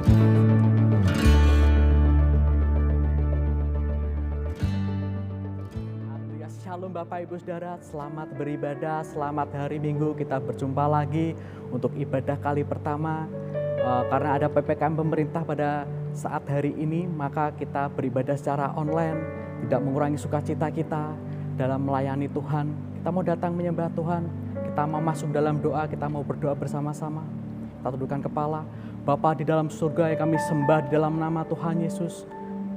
Shalom Bapak Ibu Saudara, selamat beribadah, selamat hari Minggu. Kita berjumpa lagi untuk ibadah kali pertama. Karena ada PPKM pemerintah pada saat hari ini, maka kita beribadah secara online, tidak mengurangi sukacita kita dalam melayani Tuhan. Kita mau datang menyembah Tuhan, kita mau masuk dalam doa, kita mau berdoa bersama-sama. Kita tundukkan kepala. Bapa di dalam surga yang kami sembah di dalam nama Tuhan Yesus.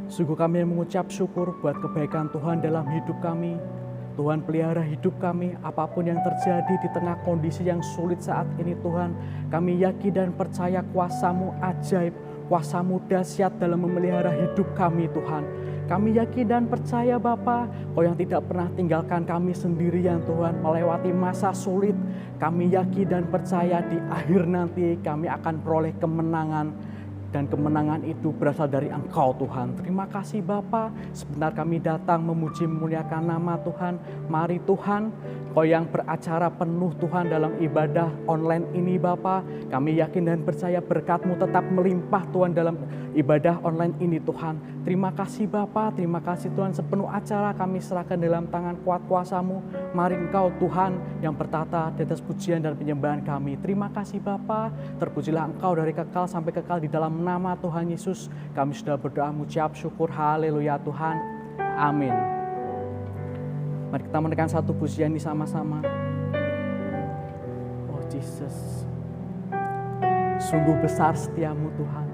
Sungguh kami mengucap syukur buat kebaikan Tuhan dalam hidup kami. Tuhan pelihara hidup kami, apapun yang terjadi di tengah kondisi yang sulit saat ini Tuhan. Kami yakin dan percaya kuasa-Mu ajaib, kuasa-Mu dahsyat dalam memelihara hidup kami Tuhan. Kami yakin dan percaya Bapa, Kau yang tidak pernah tinggalkan kami sendirian Tuhan, melewati masa sulit. Kami yakin dan percaya di akhir nanti kami akan peroleh kemenangan. Dan kemenangan itu berasal dari Engkau Tuhan. Terima kasih Bapa. Sebentar kami datang memuji memuliakan nama Tuhan. Mari Tuhan, Kau yang beracara penuh Tuhan dalam ibadah online ini Bapa. Kami yakin dan percaya berkat-Mu tetap melimpah Tuhan dalam ibadah online ini Tuhan. Terima kasih Bapa, terima kasih Tuhan. Sepenuh acara kami serahkan dalam tangan kuat kuasa-Mu. Mari Engkau Tuhan yang bertata di atas pujian dan penyembahan kami. Terima kasih Bapa. Terpujilah Engkau dari kekal sampai kekal di dalam nama Tuhan Yesus. Kami sudah berdoa mengucap syukur. Haleluya Tuhan. Amin. Mari kita menekan satu pujian ini sama-sama. Oh Jesus, sungguh besar setiamu Tuhan.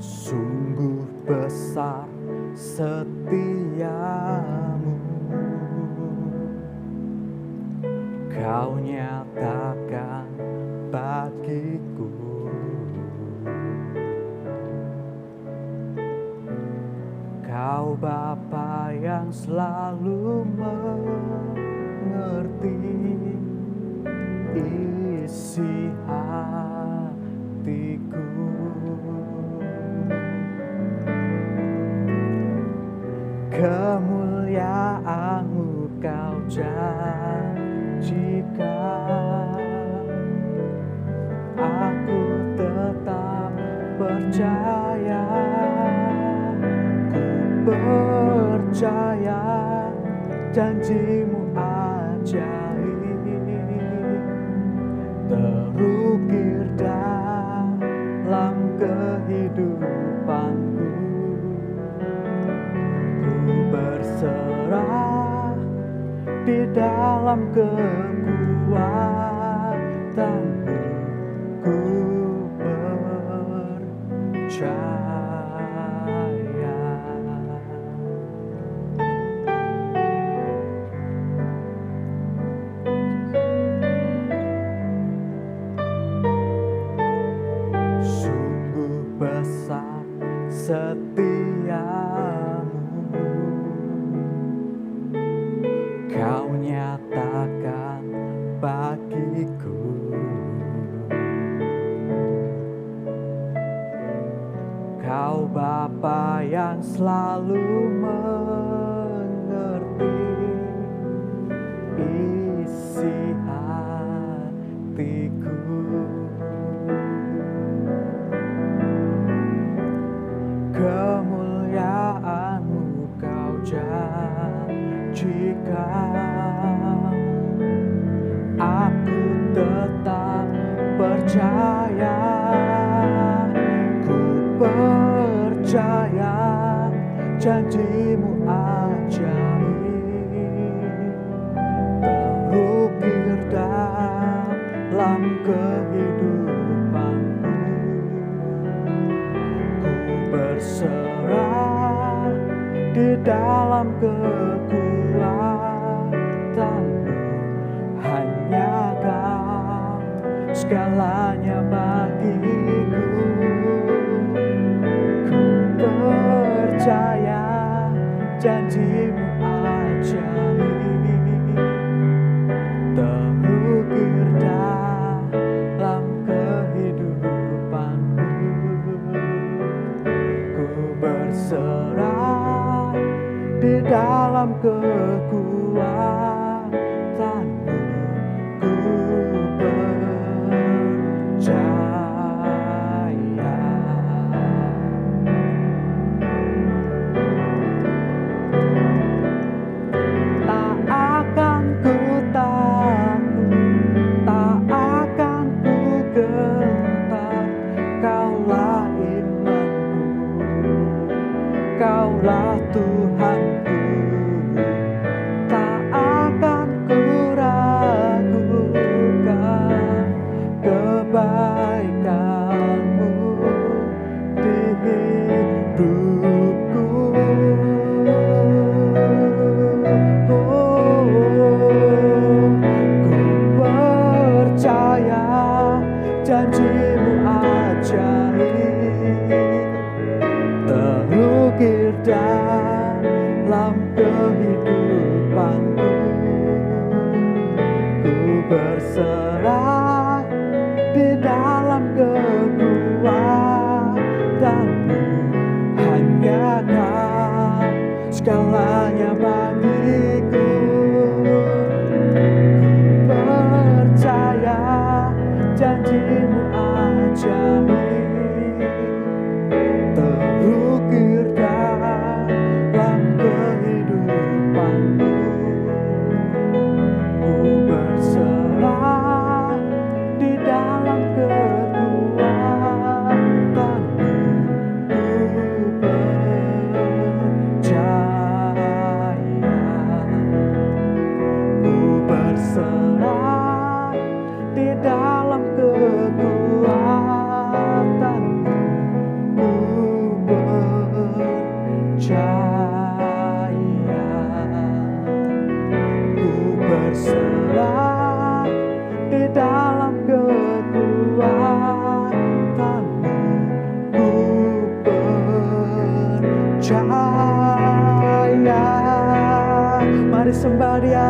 Sungguh besar setiamu, Kau nyatakan bagiku. Kau Bapa yang selalu mengerti isi hatiku. Kemuliaan-Mu Kau janjikan, aku tetap percaya, ku percaya janji-Mu ajaib, terukir dalam kehidupanku. Berserah di dalam kekuatan-Mu, ku percaya. Sungguh besar setia-Mu, Kau nyatakan bagiku. Kau Bapa yang selalu mengerti isi hatiku. Kemuliaan-Mu Kau janjikan, aku tetap percaya, ku percaya janji-Mu ajaib, terukir dalam kehidupanku. Ku berserah di dalam kekuatan-Mu, hanya Kau segalanya bagiku. Ku percaya janji-Mu ajaib, terukir dalam dalam kekuatanmu ku percaya. Tak akan ku takut, tak akan ku gentar, Kaulah imanku, Kaulah Tuhanku. Tak akan ku ragukan kebaikan-Mu di hidupku. Ku percaya janji-Mu ajaib terukir dalam kehidupanku. Ku berserah di dalam kekuatanmu, hanya Kau segalanya bagiku. Ku percaya janji-Mu ajaib terukir dalam kehidupanku. Ku berserah di dalam kekuatanmu. Ku percaya. Ku berserah di dalam kekuatanmu. Ku percaya. Ku berserah di dalam kekuatanmu. Ku percaya. Mari sembah Dia,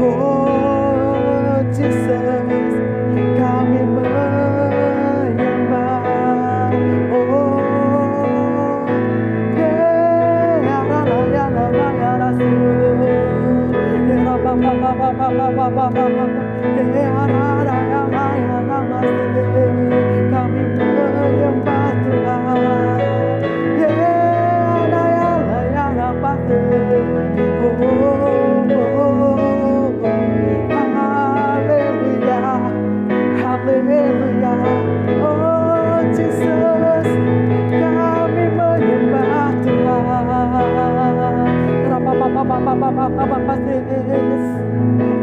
oh Jesus, kami menyembah. Oh, ya Rasul, ya kami menyembah Tuhan. Haleluya, oh Jesus, kami menyembah Tuhan.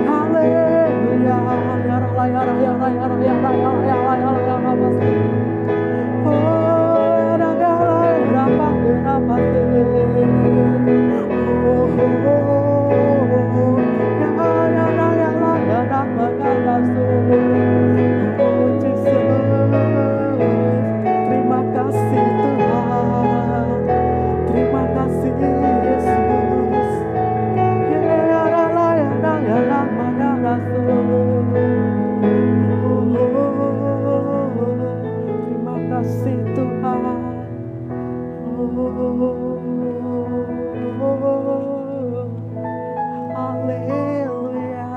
Haleluya, ya Allah, ya Allah, ya Allah, ya Allah, ya Allah, ya Allah, ya Allah, ya Allah. Oh, terima kasih Tuhan, terima kasih Yesus. Terima kasih Tuhan. Haleluya.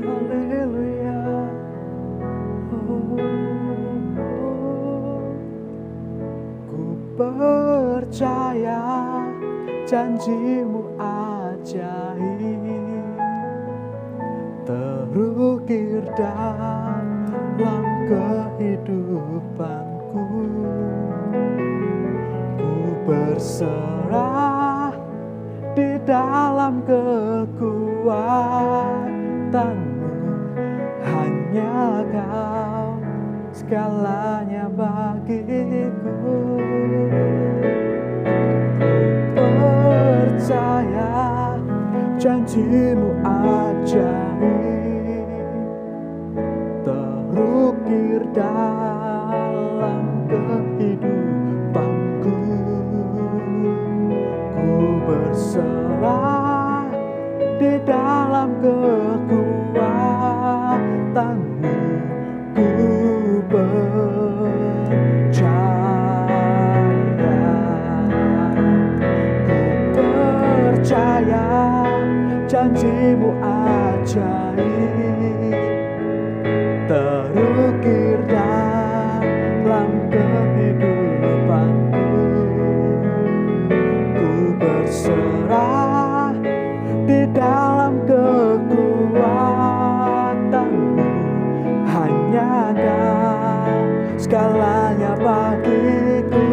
Haleluya. Ku percaya janji-Mu ajaib terukir dalam kehidupanku. Ku berserah di dalam kekuatanmu, hanya Kau segalanya bagiku. Ku percaya janji-Mu ajaib terukir dalam kehidupanku. Ku berserah di dalam kekuatanmu. Ku percaya. janjimu ajaib terukir dalam kehidupanku. Ku berserah di dalam kekuatanmu, hanya Kau segalanya bagiku.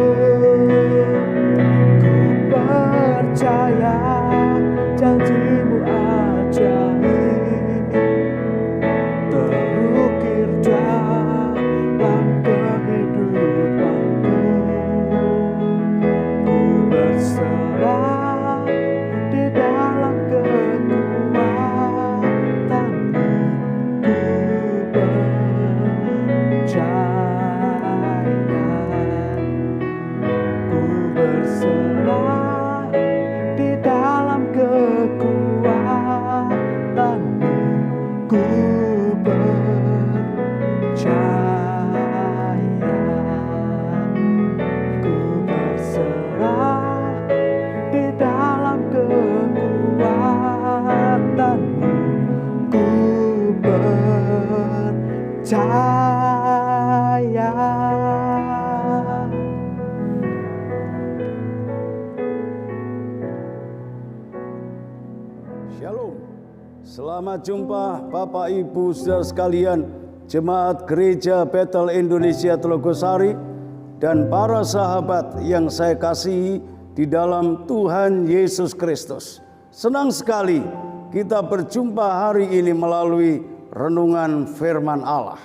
Ku percaya janjimu ajaib terukir dalam kehidupanku. Ku berserah di dalam kekuatanmu. Ku percaya, ku berserah di dalam kekuatanmu. Ku percaya, ku berserah di dalam kekuatanmu. Ku percaya. Shalom. Selamat jumpa Bapak Ibu Saudara sekalian, Jemaat Gereja Bethel Indonesia Telogosari dan para sahabat yang saya kasihi di dalam Tuhan Yesus Kristus. Senang sekali kita berjumpa hari ini melalui renungan firman Allah.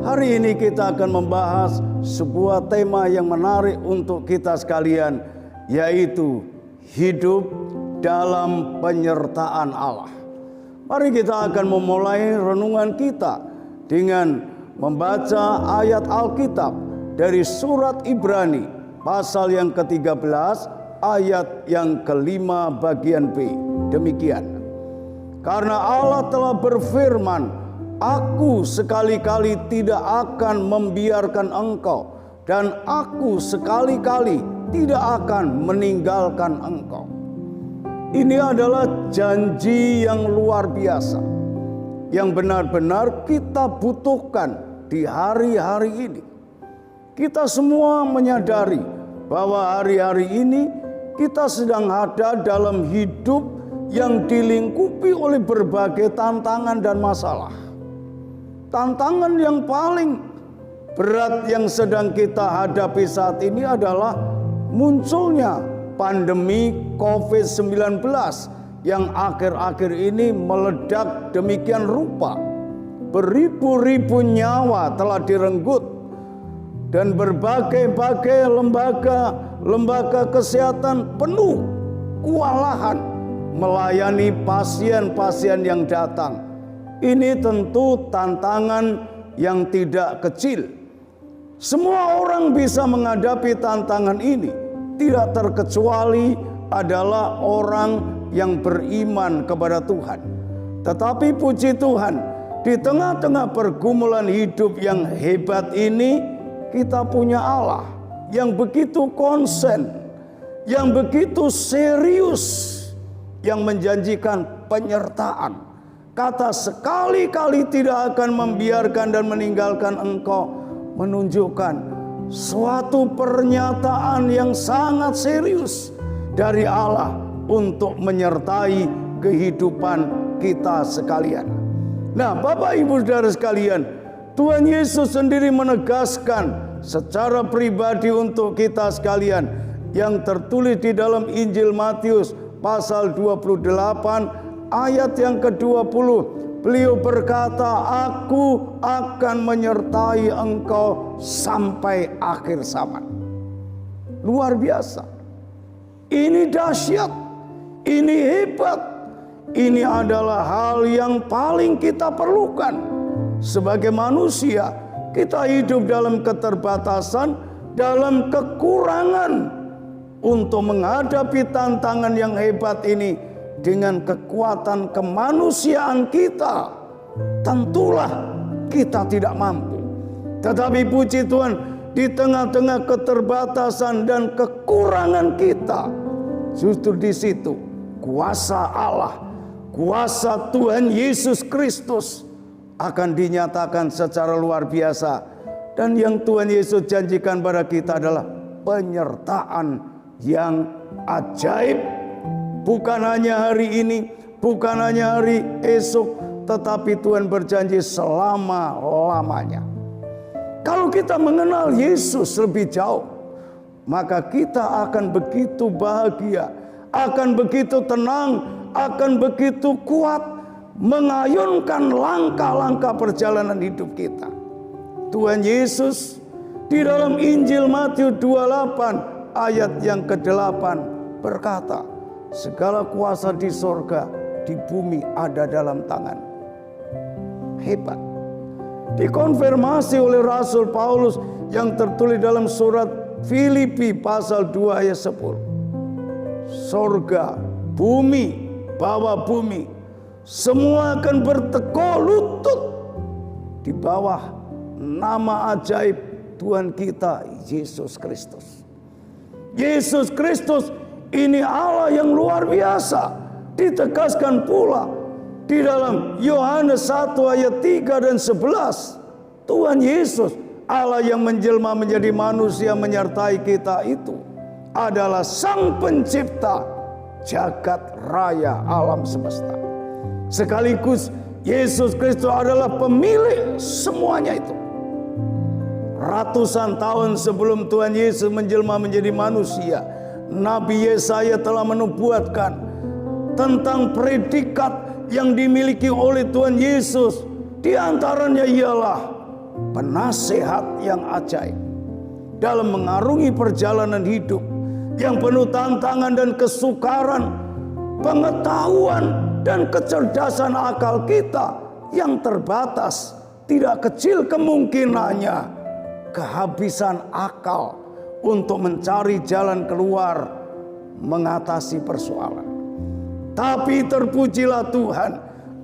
Hari ini kita akan membahas sebuah tema yang menarik untuk kita sekalian, yaitu hidup dalam penyertaan Allah. Mari kita akan memulai renungan kita dengan membaca ayat Alkitab dari surat Ibrani pasal yang ke-13 ayat yang ke-5 bagian B. Demikian. Karena Allah telah berfirman, Aku sekali-kali tidak akan membiarkan engkau, dan Aku sekali-kali tidak akan meninggalkan engkau. Ini adalah janji yang luar biasa, yang benar-benar kita butuhkan di hari-hari ini. Kita semua menyadari bahwa hari-hari ini kita sedang ada dalam hidup yang dilingkupi oleh berbagai tantangan dan masalah. Tantangan yang paling berat yang sedang kita hadapi saat ini adalah munculnya pandemi COVID-19 yang akhir-akhir ini meledak demikian rupa. Beribu-ribu nyawa telah direnggut dan berbagai-bagai lembaga kesehatan penuh kewalahan melayani pasien-pasien yang datang. Ini tentu tantangan yang tidak kecil. Semua orang bisa menghadapi tantangan ini. Tidak terkecuali adalah orang yang beriman kepada Tuhan. Tetapi puji Tuhan, di tengah-tengah pergumulan hidup yang hebat ini, kita punya Allah yang begitu konsen, yang begitu serius, yang menjanjikan penyertaan. Kata sekali-kali tidak akan membiarkan dan meninggalkan engkau menunjukkan suatu pernyataan yang sangat serius dari Allah untuk menyertai kehidupan kita sekalian. Nah, Bapak Ibu Saudara sekalian, Tuhan Yesus sendiri menegaskan secara pribadi untuk kita sekalian yang tertulis di dalam Injil Matius pasal 28 ayat yang ke-20. Beliau berkata, Aku akan menyertai engkau sampai akhir zaman. Luar biasa. Ini dahsyat. Ini hebat. Ini adalah hal yang paling kita perlukan. Sebagai manusia, kita hidup dalam keterbatasan, dalam kekurangan. Untuk menghadapi tantangan yang hebat ini dengan kekuatan kemanusiaan kita, tentulah kita tidak mampu. Tetapi puji Tuhan, di tengah-tengah keterbatasan dan kekurangan kita, justru di situ kuasa Allah kuasa Tuhan Yesus Kristus akan dinyatakan secara luar biasa. Dan yang Tuhan Yesus janjikan pada kita adalah penyertaan yang ajaib. Bukan hanya hari ini, bukan hanya hari esok, tetapi Tuhan berjanji selama-lamanya. Kalau kita mengenal Yesus lebih jauh, maka kita akan begitu bahagia, akan begitu tenang, akan begitu kuat mengayunkan langkah-langkah perjalanan hidup kita. Tuhan Yesus di dalam Injil Matius 28 ayat yang ke-8 berkata, segala kuasa di sorga, di bumi ada dalam tangan. Hebat. Dikonfirmasi oleh Rasul Paulus yang tertulis dalam surat Filipi pasal 2 ayat 10. Sorga, bumi, bawah bumi, semua akan bertekuk lutut di bawah nama ajaib Tuhan kita Yesus Kristus. Yesus Kristus ini Allah yang luar biasa. Ditegaskan pula di dalam Yohanes 1 ayat 3 dan 11. Tuhan Yesus, Allah yang menjelma menjadi manusia menyertai kita itu adalah Sang Pencipta jagat raya alam semesta. Sekaligus Yesus Kristus adalah pemilik semuanya itu. Ratusan tahun sebelum Tuhan Yesus menjelma menjadi manusia, Nabi Yesaya telah menubuatkan tentang predikat yang dimiliki oleh Tuhan Yesus. Di antaranya ialah penasehat yang ajaib dalam mengarungi perjalanan hidup yang penuh tantangan dan kesukaran, pengetahuan dan kecerdasan akal kita yang terbatas. Tidak kecil kemungkinannya kehabisan akal untuk mencari jalan keluar mengatasi persoalan. Tapi terpujilah Tuhan,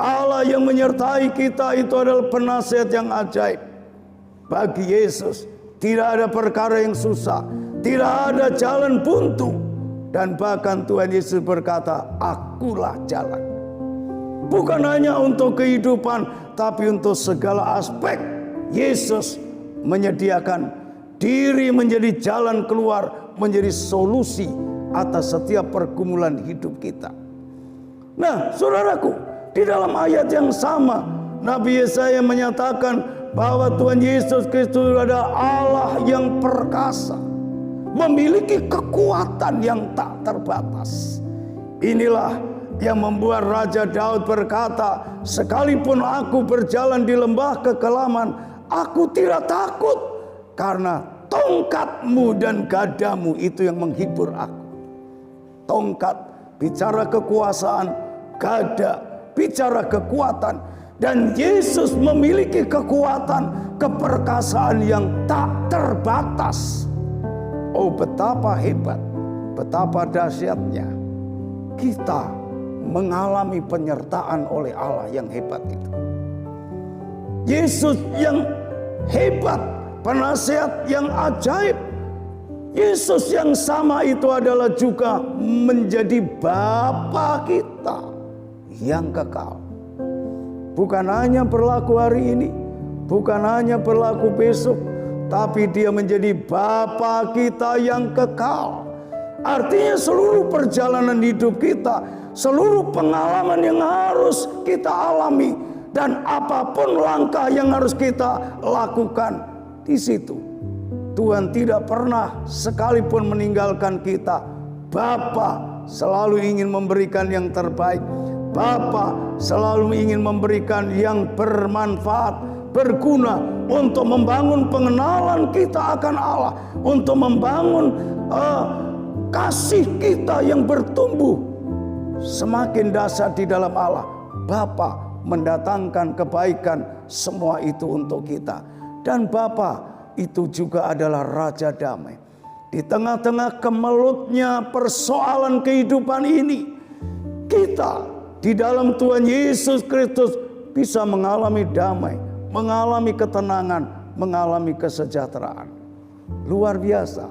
Allah yang menyertai kita itu adalah penasihat yang ajaib. Bagi Yesus tidak ada perkara yang susah, tidak ada jalan buntu. Dan bahkan Tuhan Yesus berkata, akulah jalan. Bukan hanya untuk kehidupan, tapi untuk segala aspek. Yesus menyediakan diri menjadi jalan keluar, menjadi solusi atas setiap pergumulan hidup kita. Nah, saudaraku, di dalam ayat yang sama, Nabi Yesaya menyatakan bahwa Tuhan Yesus Kristus adalah Allah yang perkasa, memiliki kekuatan yang tak terbatas. Inilah yang membuat Raja Daud berkata, sekalipun aku berjalan di lembah kekelaman, aku tidak takut, karena tongkatmu dan gadamu itu yang menghibur aku. Tongkat bicara kekuasaan, gada bicara kekuatan. Dan Yesus memiliki kekuatan, keperkasaan yang tak terbatas. Oh, betapa hebat, betapa dahsyatnya kita mengalami penyertaan oleh Allah yang hebat itu. Yesus yang hebat, penasihat yang ajaib. Yesus yang sama itu adalah juga menjadi Bapa kita yang kekal. Bukan hanya berlaku hari ini, bukan hanya berlaku besok, tapi dia menjadi Bapa kita yang kekal. Artinya seluruh perjalanan hidup kita, seluruh pengalaman yang harus kita alami, dan apapun langkah yang harus kita lakukan, di situ Tuhan tidak pernah sekalipun meninggalkan kita. Bapa selalu ingin memberikan yang terbaik. Bapa selalu ingin memberikan yang bermanfaat, berguna untuk membangun pengenalan kita akan Allah, untuk membangun kasih kita yang bertumbuh semakin dahsyat di dalam Allah. Bapa mendatangkan kebaikan semua itu untuk kita. Dan Bapa itu juga adalah Raja Damai. Di tengah-tengah kemelutnya persoalan kehidupan ini, kita di dalam Tuhan Yesus Kristus bisa mengalami damai, mengalami ketenangan, mengalami kesejahteraan. Luar biasa.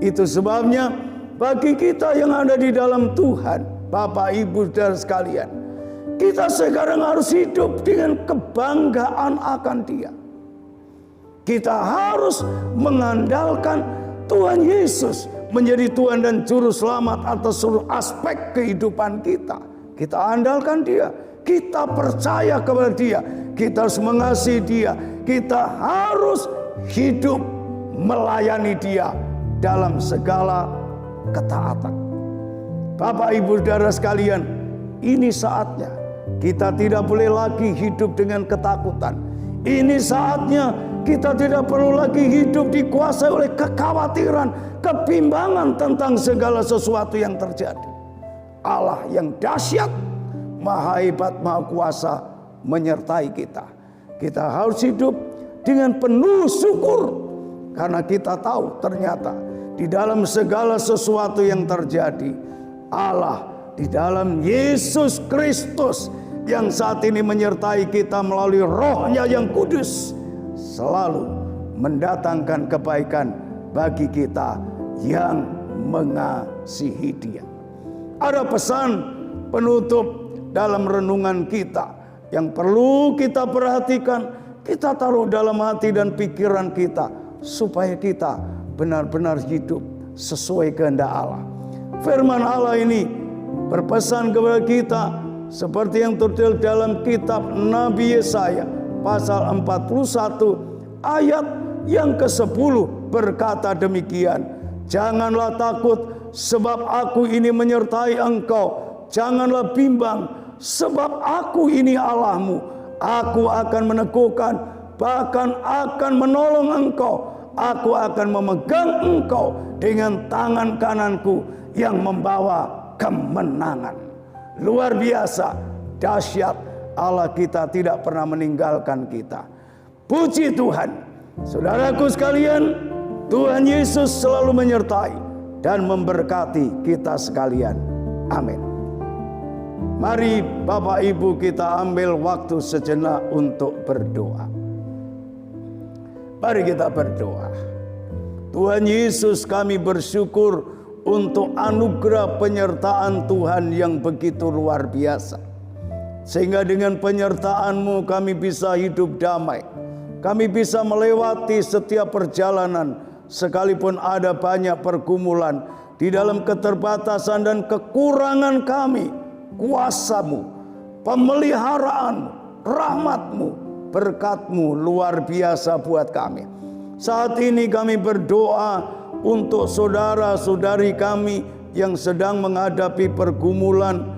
Itu sebabnya bagi kita yang ada di dalam Tuhan, Bapak Ibu Saudara sekalian, Kita sekarang harus hidup dengan kebanggaan akan Dia. Kita harus mengandalkan Tuhan Yesus menjadi Tuhan dan Juru Selamat atas seluruh aspek kehidupan kita. Kita andalkan Dia, kita percaya kepada Dia, kita harus mengasihi Dia, kita harus hidup melayani Dia dalam segala ketaatan. Bapak, Ibu, Saudara sekalian, ini saatnya kita tidak boleh lagi hidup dengan ketakutan. Ini saatnya kita tidak perlu lagi hidup dikuasai oleh kekhawatiran, kebimbangan tentang segala sesuatu yang terjadi. Allah yang dahsyat, maha hebat, maha kuasa menyertai kita. Kita harus hidup dengan penuh syukur, karena kita tahu ternyata di dalam segala sesuatu yang terjadi, Allah di dalam Yesus Kristus yang saat ini menyertai kita melalui Roh-Nya yang kudus, selalu mendatangkan kebaikan bagi kita yang mengasihi Dia. Ada pesan penutup dalam renungan kita yang perlu kita perhatikan, kita taruh dalam hati dan pikiran kita, supaya kita benar-benar hidup sesuai kehendak Allah. Firman Allah ini berpesan kepada kita seperti yang tertulis dalam kitab Nabi Yesaya pasal 41 ayat yang ke-10 berkata demikian, "Janganlah takut, sebab aku ini menyertai engkau. Janganlah bimbang, sebab aku ini Allahmu. Aku akan meneguhkan, bahkan akan menolong engkau. Aku akan memegang engkau dengan tangan kananku yang membawa kemenangan." Luar biasa, dahsyat, Allah kita tidak pernah meninggalkan kita. Puji Tuhan. Saudaraku sekalian, Tuhan Yesus selalu menyertai dan memberkati kita sekalian. Amin. Mari Bapak Ibu kita ambil waktu sejenak untuk berdoa. Mari kita berdoa. Tuhan Yesus, kami bersyukur untuk anugerah penyertaan Tuhan yang begitu luar biasa. Sehingga dengan penyertaan-Mu kami bisa hidup damai. Kami bisa melewati setiap perjalanan, sekalipun ada banyak pergumulan. Di dalam keterbatasan dan kekurangan kami, kuasa-Mu, pemeliharaan-Mu, rahmat-Mu, berkat-Mu luar biasa buat kami. Saat ini kami berdoa untuk saudara-saudari kami yang sedang menghadapi pergumulan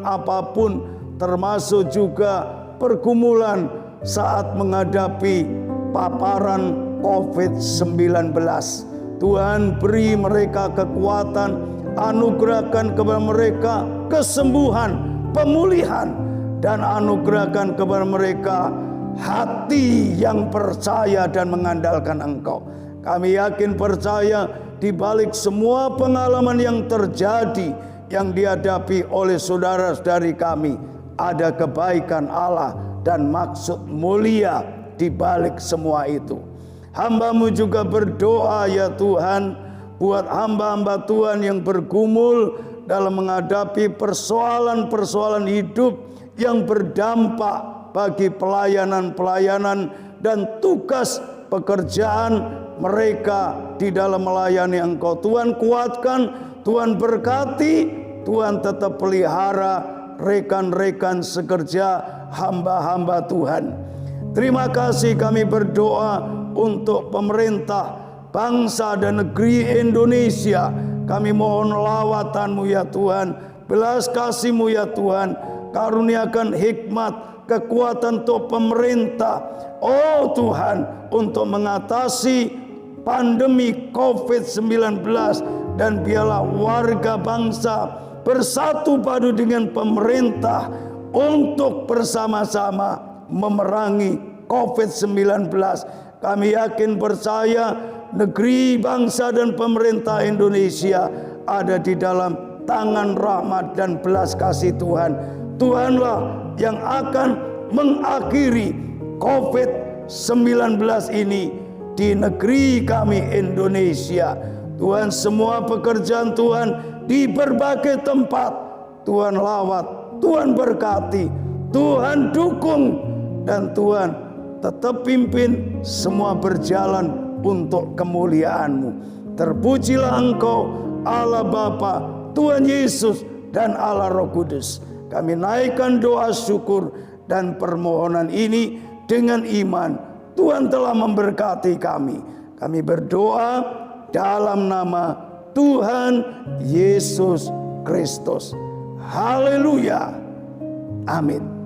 apapun, termasuk juga pergumulan saat menghadapi paparan COVID-19. Tuhan, beri mereka kekuatan, anugerahkan kepada mereka kesembuhan, pemulihan, dan anugerahkan kepada mereka hati yang percaya dan mengandalkan Engkau. Kami yakin percaya di balik semua pengalaman yang terjadi, yang dihadapi oleh saudara-saudari kami, ada kebaikan Allah dan maksud mulia di balik semua itu. Hamba-Mu juga berdoa ya Tuhan, buat hamba-hamba Tuhan yang bergumul dalam menghadapi persoalan-persoalan hidup yang berdampak bagi pelayanan-pelayanan dan tugas pekerjaan mereka di dalam melayani Engkau. Tuhan kuatkan, Tuhan berkati, Tuhan tetap pelihara rekan-rekan sekerja hamba-hamba Tuhan. Terima kasih kami berdoa untuk pemerintah, bangsa dan negeri Indonesia. Kami mohon lawatan-Mu ya Tuhan, belas kasih-Mu ya Tuhan, karuniakan hikmat, kekuatan untuk pemerintah, oh Tuhan, untuk mengatasi pandemi COVID-19, dan biarlah warga bangsa bersatu padu dengan pemerintah untuk bersama-sama memerangi COVID-19. Kami yakin percaya negeri, bangsa dan pemerintah Indonesia ada di dalam tangan rahmat dan belas kasih Tuhan. Tuhanlah yang akan mengakhiri COVID-19 ini di negeri kami Indonesia. Tuhan, semua pekerjaan Tuhan di berbagai tempat Tuhan lawat, Tuhan berkati, Tuhan dukung, dan Tuhan tetap pimpin semua berjalan untuk kemuliaan-Mu. Terpujilah Engkau, Allah Bapa, Tuhan Yesus, dan Allah Roh Kudus. Kami naikkan doa syukur dan permohonan ini dengan iman. Tuhan telah memberkati kami. Kami berdoa dalam nama Tuhan Yesus Kristus. Haleluya. Amin.